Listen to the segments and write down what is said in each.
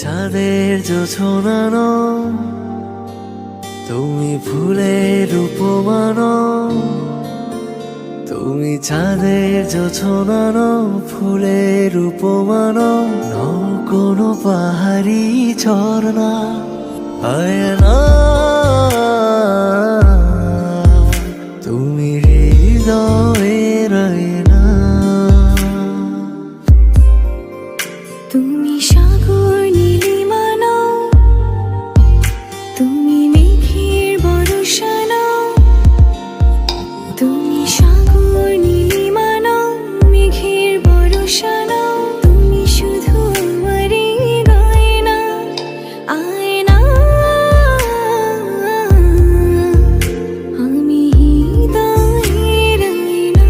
চাঁদের জোছনানো, তুমি ফুলের উপমানো। তুমি চাঁদের জোছনানো, ফুলের উপমানো। নও কোনো পাহাড়ি ঝর্ণা, আয়না। তুমি হৃদয়ের আয়না। তুমি সাগর নীলিমানো, তুমি মেঘের বর্ষানো। তুমি সাগর নীলিমানো, মেঘের বর্ষানো। তুমি শুধু আমারই গয়না, আয়না। আমি হৃদয়ের আয়না।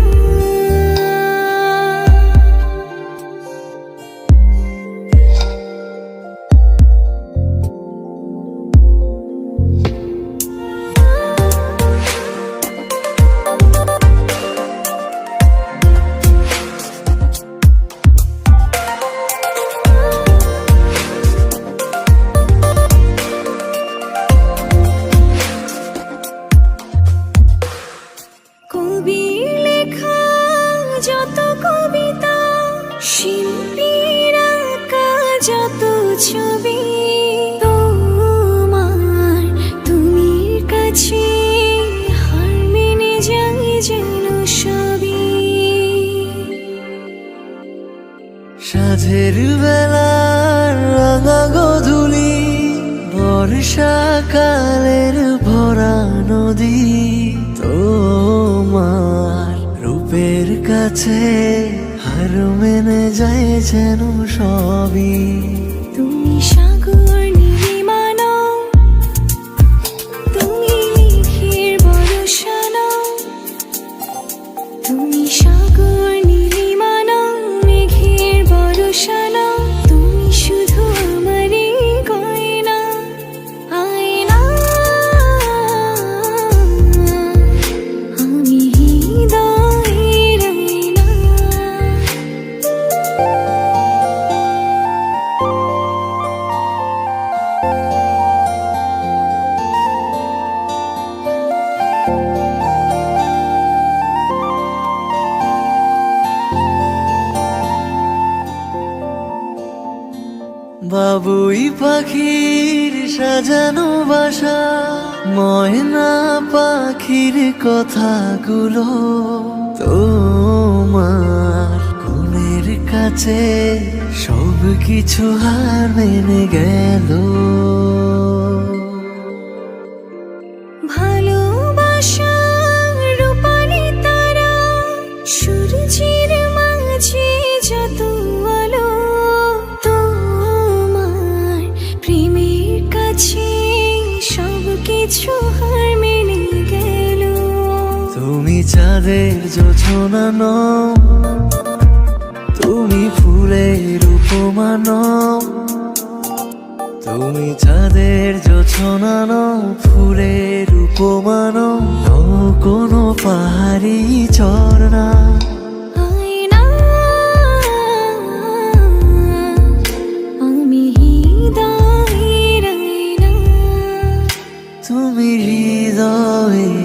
কবির লেখা যত কবিতা, শিল্পীর আঁকা যত ছবি, তোমার তুমির কাছে হার মেনে যাই যেন সবই। সাঁঝের বেলার রাঙা গধূলি, বর্ষাকালের ভরা নদী। তোমার রূপের কাছে হার মেনে যায় যেন সবই। তুমি সাগর নীলিমানো, তুমি মেঘের বর্ষানো। তুমি সাগর নীলিমানো, মেঘের বর্ষানো। তুমি শুধু আমারই গয়না, আয়না। আমি হৃদয়ের আয়না। বাবুই পাখির সাজানো বাসা, ময়না পাখির কথাগুলো তোমার গুণের কাছে সব কিছু হার মেনে গেল। ভালোবাসার রূপালি তারা, সূর্যের মাঝে যত আলো। তোমার প্রেমের কাছে সব কিছু হার মেনে গেল। তুমি চাঁদের জোছনানো, তুমি ফুলের উপমানো। তুমি চাঁদের জোছনানো, ফুলের উপমানো। নও কোনো পাহাড়ি ঝর্ণা, আয়না। আমি হৃদয়ের আয়না। তুমি হৃদয়ে